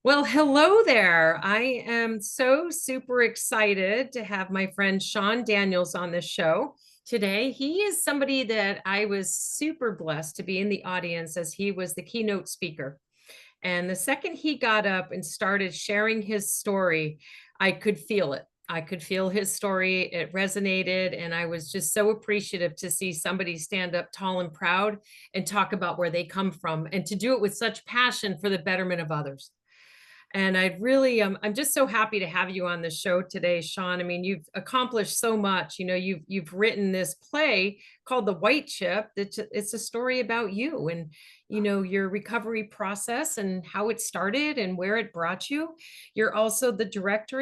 Well, hello there. I am so super excited to have my friend Sean Daniels on this show today. He is somebody that I was super blessed to be in the audience as he was the keynote speaker. And the second he got up and started sharing his story, I could feel it. I could feel his story. It resonated. And I was just so appreciative to see somebody stand up tall and proud and talk about where they come from and to do it with such passion for the betterment of others. And I'd really, I'm just so happy to have you on the show today, Sean. I mean, you've accomplished so much. You've written this play called The White Chip. It's a story about you and your recovery process and how it started and where it brought you. You're also the director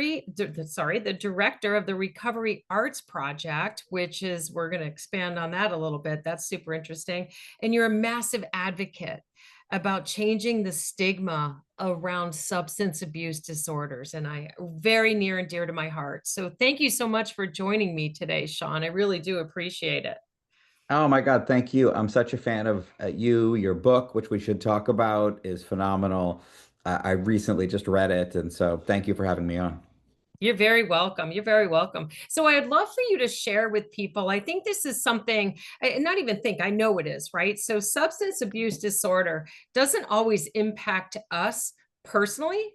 of the Recovery Arts Project, which is we're going to expand on that a little bit. That's super interesting. And you're a massive advocate about changing the stigma around substance abuse disorders. And I very near and dear to my heart. So thank you so much for joining me today, Sean. I really do appreciate it. Oh my God, thank you. I'm such a fan of you. Your book, which we should talk about, is phenomenal. I recently just read it, and so thank you for having me on. You're very welcome. You're very welcome. So I'd love for you to share with people. I think this is something, not even think, I know it is, right? So substance abuse disorder doesn't always impact us personally,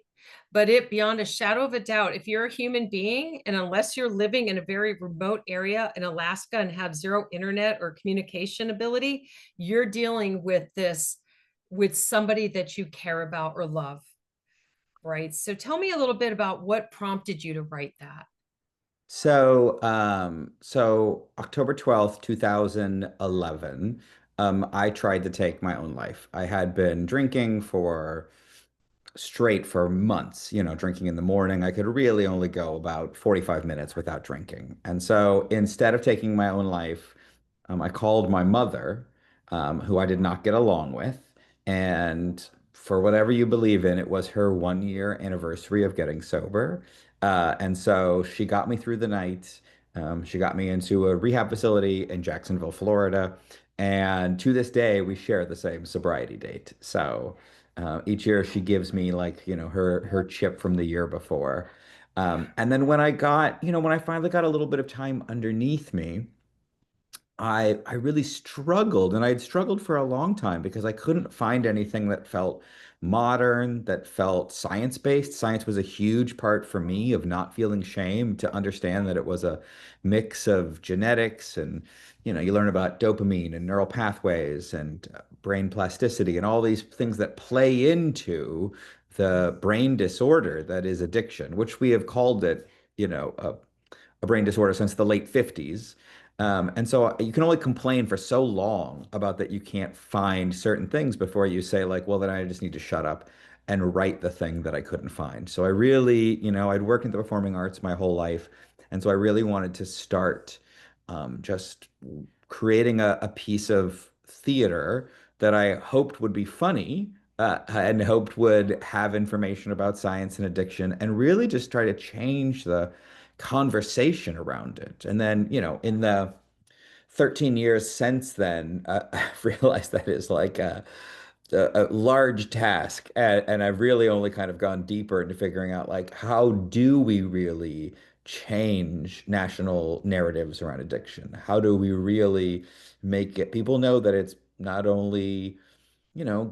but it beyond a shadow of a doubt, if you're a human being, and unless you're living in a very remote area in Alaska and have zero internet or communication ability, you're dealing with this with somebody that you care about or love. Right. So tell me a little bit about what prompted you to write that. So October 12th, 2011, I tried to take my own life. I had been drinking straight for months, drinking in the morning. I could really only go about 45 minutes without drinking. And so instead of taking my own life, I called my mother, who I did not get along with. And for whatever you believe in, it was her 1 year anniversary of getting sober. And so she got me through the night. She got me into a rehab facility in Jacksonville, Florida. And to this day, we share the same sobriety date. So each year she gives me like, her chip from the year before. And then when I finally got a little bit of time underneath me, I really struggled, and I had struggled for a long time because I couldn't find anything that felt modern, that felt science-based. Science was a huge part for me of not feeling shame, to understand that it was a mix of genetics and, you learn about dopamine and neural pathways and brain plasticity and all these things that play into the brain disorder that is addiction, which we have called it, a brain disorder since the late 50s. And so you can only complain for so long about that you can't find certain things before you say, like, well, then I just need to shut up and write the thing that I couldn't find. So I really, I'd worked in the performing arts my whole life. And so I really wanted to start just creating a piece of theater that I hoped would be funny, and hoped would have information about science and addiction, and really just try to change the conversation around it. And then, in the 13 years since then, I've realized that is like a large task. And I've really only kind of gone deeper into figuring out, like, how do we really change national narratives around addiction? How do we really make it people know that it's not only,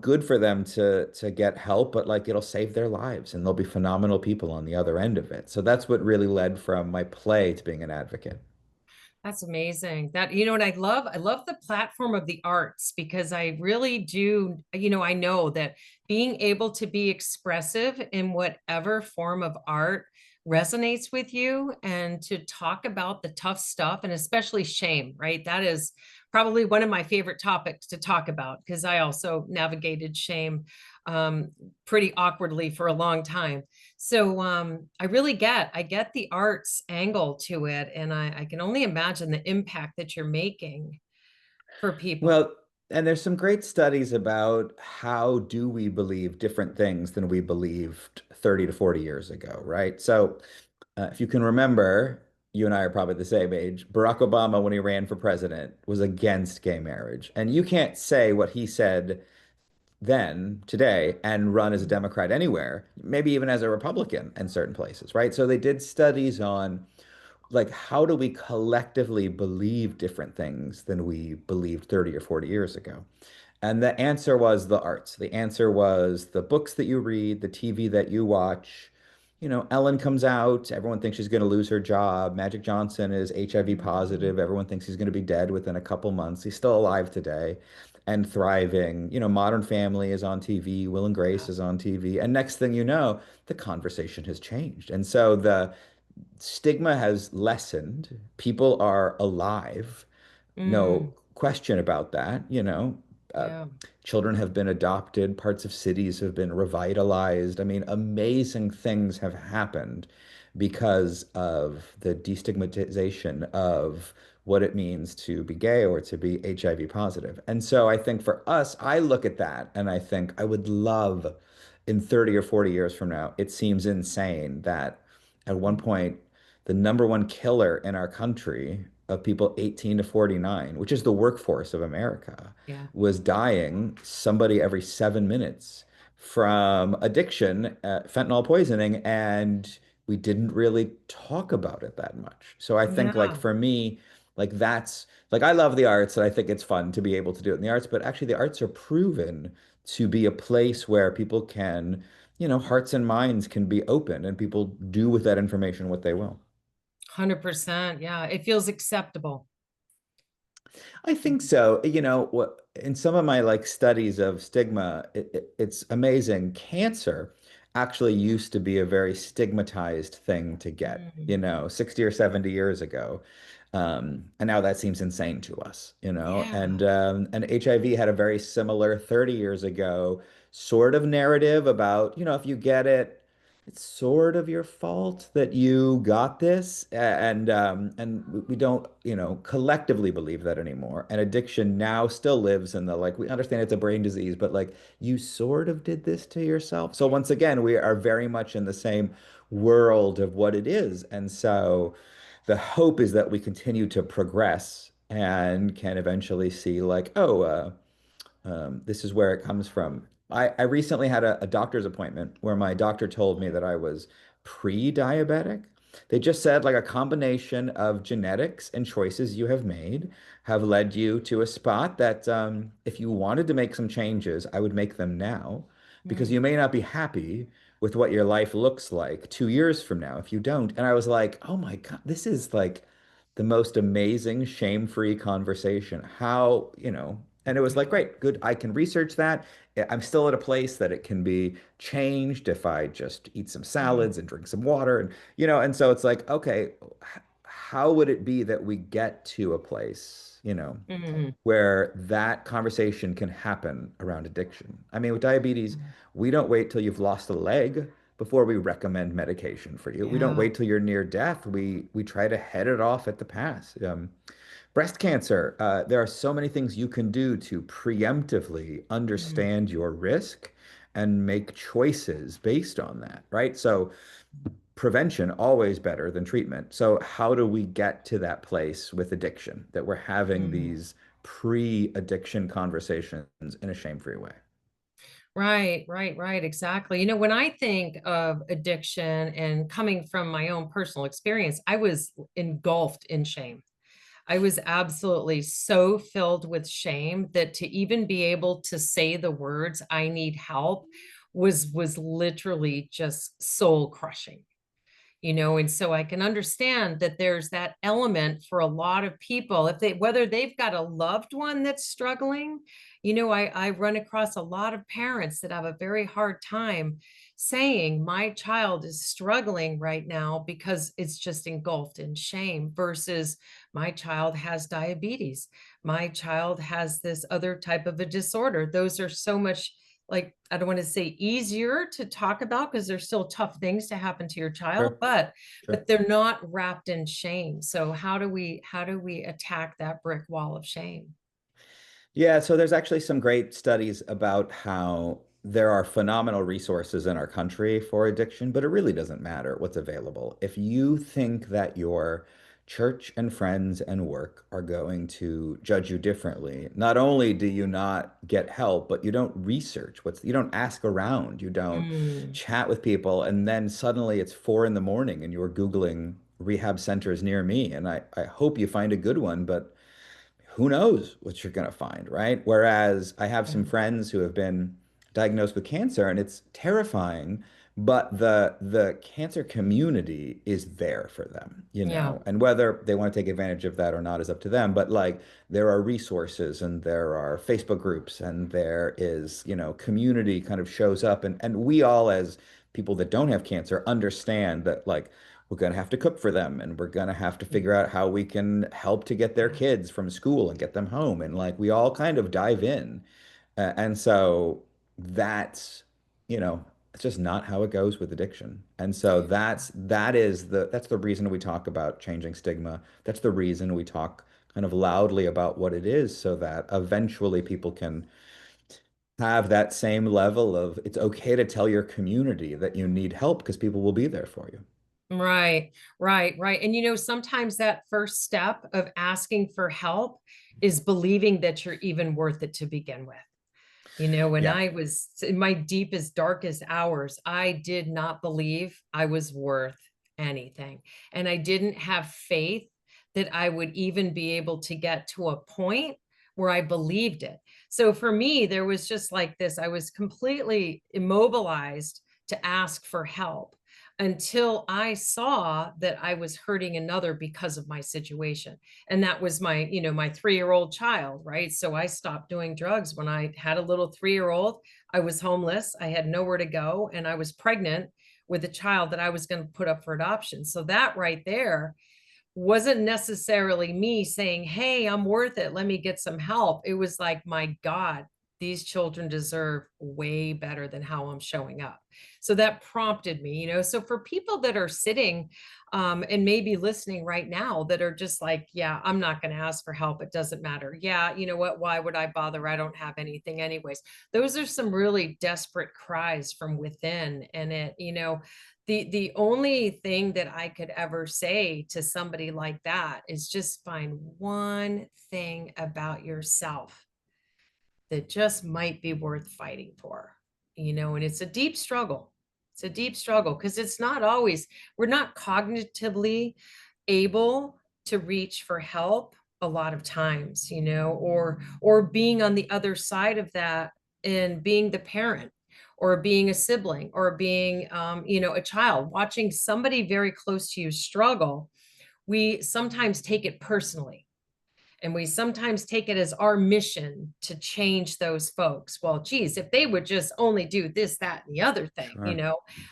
good for them to get help, but like it'll save their lives and they'll be phenomenal people on the other end of it. So that's what really led from my play to being an advocate. That's amazing. That, what I love the platform of the arts because I really do, I know that being able to be expressive in whatever form of art resonates with you and to talk about the tough stuff and especially shame, right? That is probably one of my favorite topics to talk about because I also navigated shame um, pretty awkwardly for a long time. So I get the arts angle to it, and I can only imagine the impact that you're making for people. Well, and there's some great studies about how do we believe different things than we believed 30 to 40 years ago, right? So, if you can remember, you and I are probably the same age. Barack Obama, when he ran for president, was against gay marriage. And you can't say what he said then today and run as a Democrat anywhere, maybe even as a Republican in certain places, right? So they did studies on like how do we collectively believe different things than we believed 30 or 40 years ago? And the answer was the arts. The answer was the books that you read, the TV that you watch. You know, Ellen comes out, everyone thinks she's going to lose her job. Magic Johnson is HIV Mhm. positive. Everyone thinks he's going to be dead within a couple months. He's still alive today and thriving. You know, Modern Family is on TV, Will and Grace Yeah. is on TV. And next thing you know, the conversation has changed. And so the stigma has lessened. People are alive, no Mm, question about that. You know, uh, yeah. children have been adopted, parts of cities have been revitalized. I mean, amazing things have happened because of the destigmatization of what it means to be gay or to be HIV positive. And so I think for us, I look at that and I think I would love in 30 or 40 years from now, it seems insane that at one Mhm. point, the number one killer in our country of people 18 to 49, which is the workforce of America, Yeah. was dying somebody every 7 minutes from addiction, fentanyl poisoning, and we didn't really talk about it that much. So I think like Yeah. for me, like that's like I love the arts and I think it's fun to be able to do it in the arts, but actually the arts are proven to be a place where people can, you know, hearts and minds can be open and people do with that information what they will. 100%. Yeah. It feels acceptable. I think so. You know, what in some of my like studies of stigma, it's amazing. Cancer actually used to be a very stigmatized thing to get, you Mm, know, 60 or 70 years ago. And now that seems insane to us, you know. yeah. And HIV had a very similar 30 years ago sort of narrative about, you know, if you get it, it's sort of your fault that you got this, and we don't, you know, collectively believe that anymore. And addiction now still lives in the like we understand it's a brain disease, but like you sort of did this to yourself. So once again, we are very much in the same world of what it is, and so the hope is that we continue to progress and can eventually see like, oh, this is where it comes from. I recently had a doctor's appointment where my doctor told me that I was pre-diabetic. They just said like a combination of genetics and choices you have made have led you to a spot that if you wanted to make some changes, I would make them now because Mm, you may not be happy with what your life looks like 2 years from now if you don't. And I was like, oh my God, this is like the most amazing, shame-free conversation. How, you know, and it was like, yeah. great, good. I can research that. I'm still at a place that it can be changed if I just eat some Mm, salads and drink some water. And, you know, and so it's like, okay, how would it be that we get to a place, you know, mm, where that conversation can happen around addiction? I mean, with diabetes, we don't wait till you've lost a leg before we recommend medication for you. We don't yeah. wait till you're near death. We try to head it off at the pass. Breast cancer, there are so many things you can do to preemptively Mm, understand your risk and make choices based on that, right? So prevention always better than treatment. So how do we get to that place with addiction that we're having mm. these pre-addiction conversations in a shame-free way? Right, right, right. Exactly. When I think of addiction and coming from my own personal experience, I was engulfed in shame. I was absolutely so filled with shame that to even be able to say the words I need help was literally just soul crushing. And so I can understand that there's that element for a lot of people if they whether they've got a loved one that's struggling. I run across a lot of parents that have a very hard time saying my child is struggling right now because it's just engulfed in shame versus my child has diabetes, my child has this other type of a disorder. Those are so much, like, I don't want to say easier to talk about because there's still tough things to happen to your child, Sure, but sure. they're not wrapped in shame. So how do we attack that brick wall of shame? Yeah, so there's actually some great studies about how there are phenomenal resources in our country for addiction, but it really doesn't matter what's available. If you think that your church and friends and work are going to judge you differently. Not only do you not get help, but you don't research you don't ask around, you don't Mm, chat with people, and then suddenly it's 4 in the morning and you're Googling rehab centers near me. And I hope you find a good one, but who knows what you're going to find, right? Whereas I have yeah. some friends who have been diagnosed with cancer and it's terrifying, but the cancer community is there for them, you Yeah. know, and whether they want to take advantage of that or not is up to them. But like there are resources and there are Facebook groups and there is, you know, community kind of shows up and we all as people that don't have cancer understand that like we're going to have to cook for them and we're going to have to figure out how we can help to get their Yeah. kids from school and get them home. And like we all kind of dive in. And so that's, you know, it's just not how it goes with addiction. And so that's the reason we talk about changing stigma. That's the reason we talk kind of loudly about what it is so that eventually people can have that same level of it's okay to tell your community that you need help because people will be there for you. Right, right. And sometimes that first step of asking for help is believing that you're even worth it to begin with. When Yeah. I was in my deepest, darkest hours, I did not believe I was worth anything. And I didn't have faith that I would even be able to get to a point where I believed it. So for me, there was just like this, I was completely immobilized to ask for help until I saw that I was hurting another because of my situation. And that was my 3-year-old child, right? So I stopped doing drugs when I had a little 3-year-old. I was homeless, I had nowhere to go, and I was pregnant with a child that I was going to put up for adoption. So that right there wasn't necessarily me saying, "Hey, I'm worth it, let me get some help." It was like, my God, these children deserve way better than how I'm showing up. So that prompted me. So for people that are sitting and maybe listening right now that are just like, yeah, I'm not going to ask for help, it doesn't matter. Yeah, you know what, why would I bother? I don't have anything anyways. Those are some really desperate cries from within. And the only thing that I could ever say to somebody like that is just find one thing about yourself that just might be worth fighting for. And it's a deep struggle. It's a deep struggle because it's not always, we're not cognitively able to reach for help a lot of times, or being on the other side of that and being the parent or being a sibling or being a child watching somebody very close to you struggle. We sometimes take it personally, and we sometimes take it as our mission to change those folks. Well, geez, if they would just only do this, that, and the other thing, Sure. I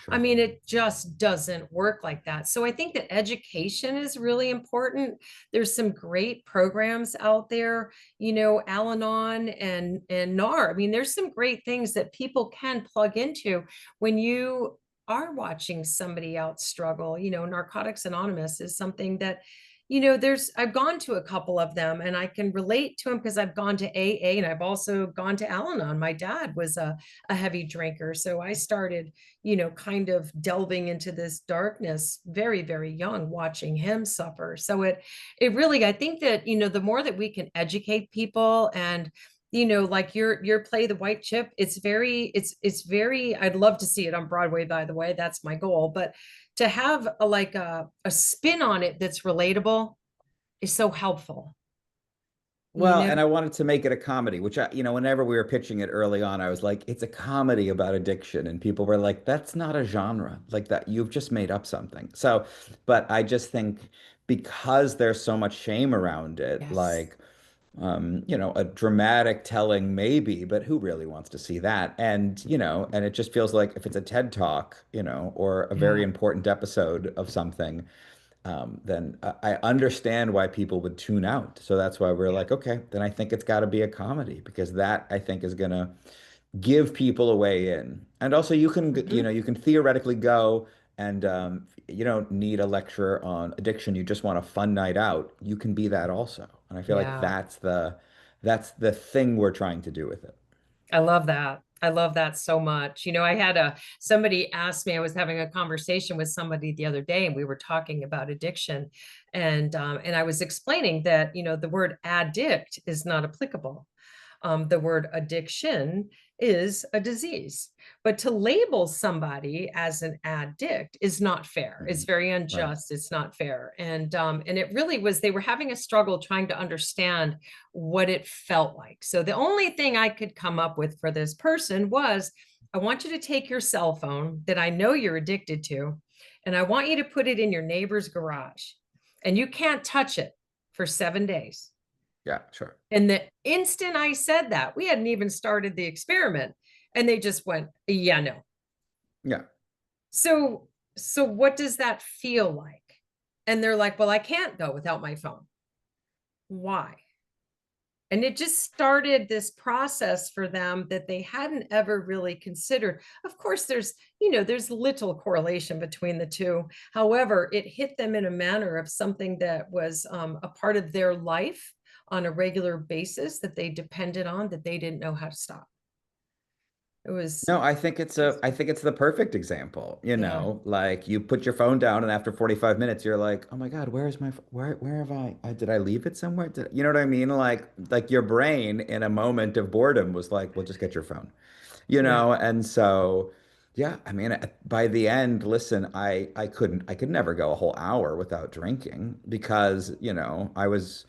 Sure. mean, it just doesn't work like that. So I think that education is really important. There's some great programs out there, Al-Anon and NAR. I mean, there's some great things that people can plug into when you are watching somebody else struggle. Narcotics Anonymous is something that I've gone to a couple of them and I can relate to them because I've gone to AA and I've also gone to Al-Anon. My dad was a heavy drinker. So I started, kind of delving into this darkness very, very young, watching him suffer. So it really, I think that, the more that we can educate people and like your play The White Chip, it's very, I'd love to see it on Broadway, by the way. That's my goal. But to have a spin on it that's relatable is so helpful. you Well, know and I wanted to make it a comedy, which whenever we were pitching it early on, I was like, it's a comedy about addiction. And people were like, that's not a genre like that. You've just made up something. So, but I just think because there's so much shame around it, yes. like, a dramatic telling maybe, but who really wants to see that? And, and it just feels like if it's a TED Talk, or a very Yeah. important episode of something, then I understand why people would tune out. So that's why we're Yeah. like, okay, then I think it's got to be a comedy because that I think is gonna give people a way in. And also Mhm. you can theoretically go and you don't need a lecture on addiction. You just want a fun night out. You can be that also. And I feel like Yeah. that's the thing we're trying to do with it. I love that. I love that so much. I had somebody asked me, I was having a conversation with somebody the other day, and we were talking about addiction. And I was explaining that, the word addict is not applicable. The word addiction is a disease, but to label somebody as an addict is not fair. It's Mhm. very Right. unjust. It's not fair. And it really was, they were having a struggle trying to understand what it felt like. So the only thing I could come up with for this person was, I want you to take your cell phone that I know you're addicted to, and I want you to put it in your neighbor's garage, and you can't touch it for 7 days. Yeah, sure. And the instant I said that, we hadn't even started the experiment, and they just went, yeah, no. Yeah. So what does that feel like? And they're like, well, I can't go without my phone. Why? And it just started this process for them that they hadn't ever really considered. Of course, there's little correlation between the two. However, it hit them in a manner of something that was a part of their life on a regular basis that they depended on, that they didn't know how to stop. It was No, I think it's the perfect example, yeah, like you put your phone down and after 45 minutes you're like, "Oh my God, where have did I leave it somewhere?" You know what I mean? Like your brain in a moment of boredom was like, "Well, just get your phone." yeah. And so yeah, I mean, by the end, listen, I could never go a whole hour without drinking because, I was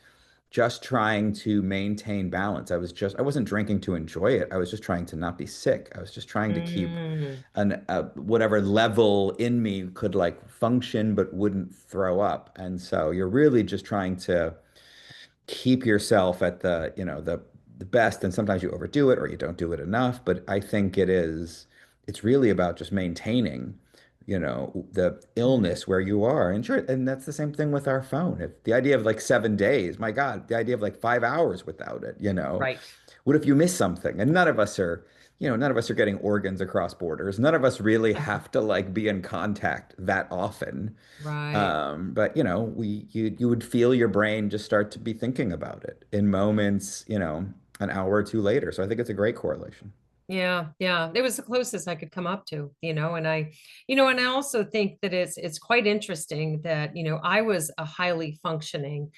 just trying to maintain balance. I wasn't drinking to enjoy it. I was just trying to not be sick. I was just trying to keep Mm, whatever level in me could like function but wouldn't throw up. And so you're really just trying to keep yourself at the best, and sometimes you overdo it or you don't do it enough, but I think it's really about just maintaining the mm, illness where you are. And sure, and that's the same thing with our phone. If the idea of like 7 days, my God, the idea of like 5 hours without it, right. what if you miss something? And none of us are getting organs across borders. None of us really have to like be in contact that often. Right. But you would feel your brain just start to be thinking about it in moments, an hour or two later. So I think it's a great correlation. Yeah, yeah. It was the closest I could come up to, and I also think that it's quite interesting that, I was a highly functioning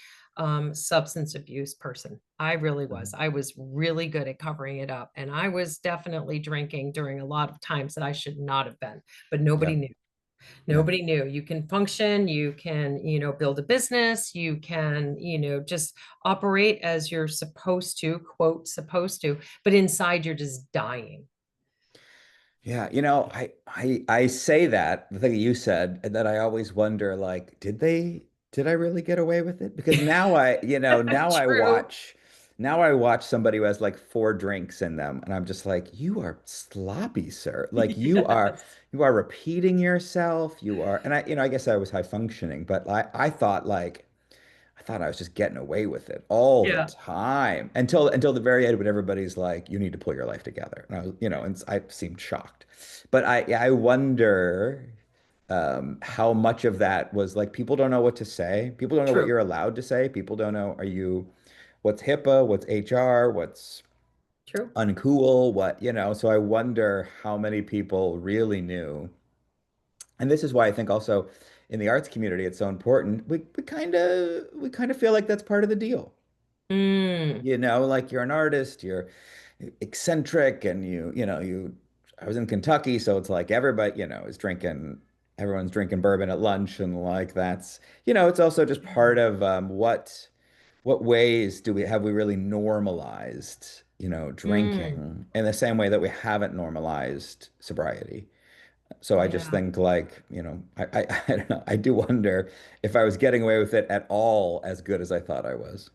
substance abuse person. I really was. Mhm. I was really good at covering it up. And I was definitely drinking during a lot of times that I should not have been, but nobody Yeah, knew. yeah. Nobody knew. You can function, you can, build a business, you can, just operate as you're supposed to, quote, supposed to, but inside you're just dying. Yeah, I say that, the thing that you said, and that I always wonder, like, did I really get away with it? Because True. now I watch somebody who has like four drinks in them, and I'm just like, you are sloppy, sir. Like Yes. you are repeating yourself. And I guess I was high functioning, but I thought I was just getting away with it all the Yeah, time until the very end when everybody's like, you need to pull your life together. And I was, and I seemed shocked. But I wonder how much of that was like people don't know what to say. People don't know what true, you're allowed to say. People don't know, what's HIPAA, what's HR, what's true. uncool, So I wonder how many people really knew. And this is why I think also in the arts community it's so important. We kind of feel like that's part of the deal. Mm, Like you're an artist, you're eccentric, and I was in Kentucky, so it's like everyone's drinking bourbon at lunch, and like it's also just part of what ways have we really normalized, mm, drinking in the same way that we haven't normalized sobriety. So I just yeah. think like, I don't know. I do wonder if I was getting away with it at all as good as I thought I was.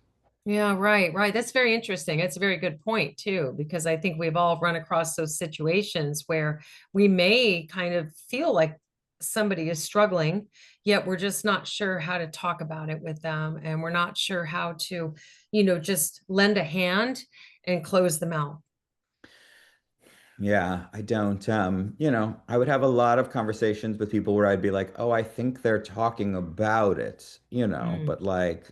Yeah, right, right. That's very interesting. It's a very good point too, because I think we've all run across those situations where we may kind of feel like somebody is struggling, yet we're just not sure how to talk about it with them, and we're not sure how to, just lend a hand and close the mouth. Yeah, I don't, I would have a lot of conversations with people where I'd be like, oh, I think they're talking about it, Mm, but like,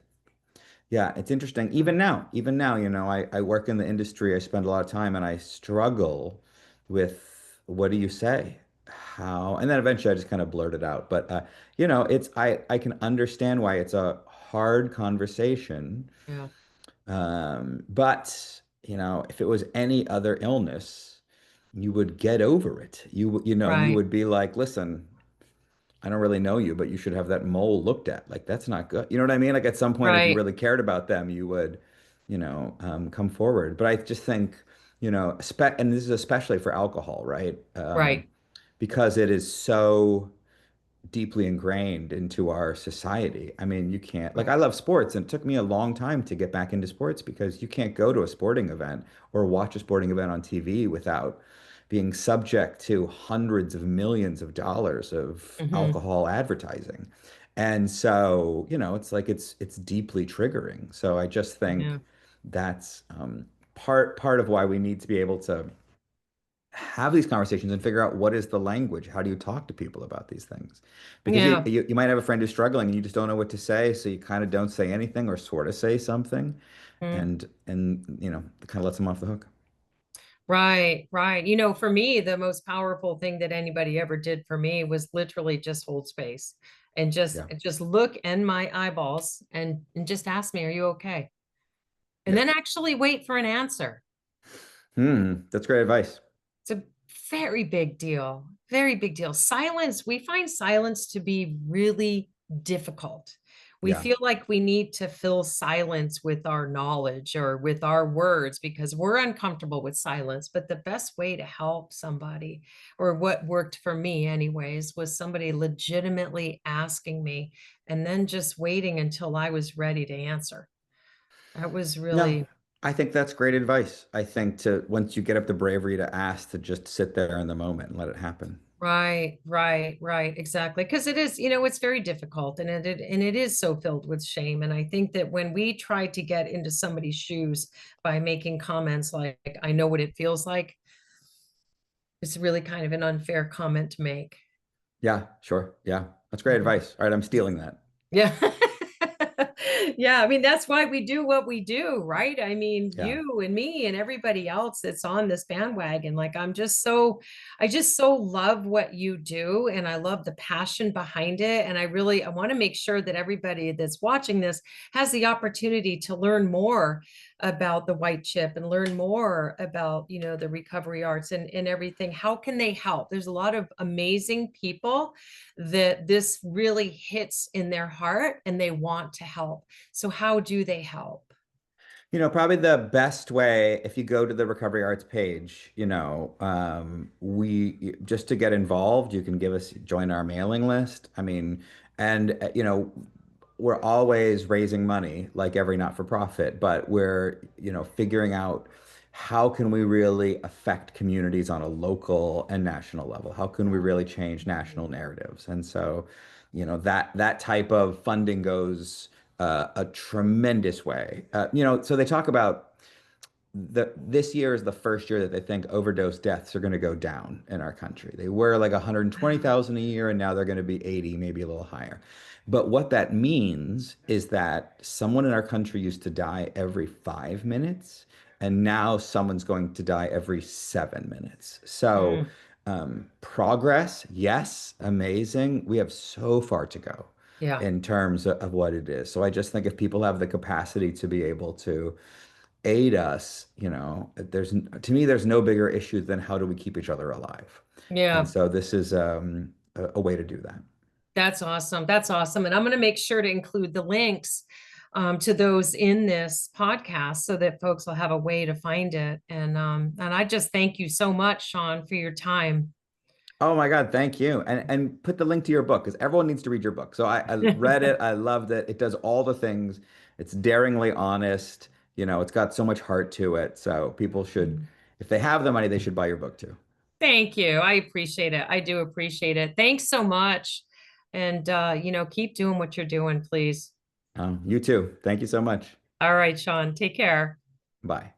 yeah, it's interesting. Even now, I work in the industry. I spend a lot of time and I struggle with what do you say? How? And then eventually I just kind of blurted out. But it's I can understand why it's a hard conversation. Yeah. But if it was any other illness, you would get over it. You Right. would be like, listen, I don't really know you, but you should have that mole looked at. Like, that's not good. You know what I mean? Like, at some point, if you Right. really cared about them, you would, come forward. But I just think, and this is especially for alcohol, right? Right. Because it is so deeply ingrained into our society. I mean, you can't, like, I Right. love sports, and it took me a long time to get back into sports because you can't go to a sporting event or watch a sporting event on TV without being subject to hundreds of millions of dollars of Hmm. alcohol advertising. And so, it's like it's deeply triggering. So I just Yeah. think that's part of why we need to be able to have these conversations and figure out what is the language. How do you talk to people about these things? Because Yeah. you might have a friend who's struggling and you just don't know what to say, so you kind of don't say anything or sort of say something, Mm. and it kind of lets them off the hook. Right, right. For me, the most powerful thing that anybody ever did for me was literally just hold space and just Yeah, just look in my eyeballs and just ask me, "Are you okay?" And yeah. then actually wait for an answer. That's great advice. It's a very big deal. Very big deal. Silence, we find silence to be really difficult. We Yeah. feel like we need to fill silence with our knowledge or with our words because we're uncomfortable with silence. But the best way to help somebody, or what worked for me, anyways, was somebody legitimately asking me and then just waiting until I was ready to answer. That was No, really. I think that's great advice. I think to once you get up the bravery to ask, to just sit there in the moment and let it happen. Right, right, right, exactly. Because it is, it's very difficult and it is so filled with shame. And I think that when we try to get into somebody's shoes by making comments like, I know what it feels like, it's really kind of an unfair comment to make. Yeah, sure. Yeah. That's great Mhm. advice. All right, I'm stealing that. Yeah. Yeah, I mean, that's why we do what we do, right? I mean, Yeah. you and me and everybody else that's on this bandwagon. Like, I just so love what you do and I love the passion behind it. And I want to make sure that everybody that's watching this has the opportunity to learn more about the white chip and learn more about, the recovery arts and everything. How can they help? There's a lot of amazing people that this really hits in their heart and they want to help. So how do they help? Probably the best way, if you go to the Recovery Arts page, we just to get involved, you can join our mailing list. I mean, and we're always raising money, like every not-for-profit, but we're, figuring out how can we really affect communities on a local and national level? How can we really change national narratives? And so, that type of funding goes a tremendous way. So they talk about this year is the first year that they think overdose deaths are going to go down in our country. They were like Wow. 120,000 a year, and now they're going to be 80, maybe a little higher. But what that means is that someone in our country used to die every 5 minutes, and now someone's going to die every 7 minutes. So, Mm, progress, yes, amazing. We have so far to go yeah. in terms of what it is. So I just think if people have the capacity to be able to aid us, to me, there's no bigger issue than how do we keep each other alive. And Yeah. so this is a way to do that. That's awesome. That's awesome. And I'm going to make sure to include the links to those in this podcast so that folks will have a way to find it. And I just thank you so much, Sean, for your time. Oh my God, thank you. And put the link to your book because everyone needs to read your book. So I read it. I loved it. It does all the things. It's daringly honest. It's got so much heart to it. So people should, if they have the money, they should buy your book too. Thank you. I appreciate it. I do appreciate it. Thanks so much. And keep doing what you're doing, please. You too. Thank you so much. All right, Sean, take care. Bye.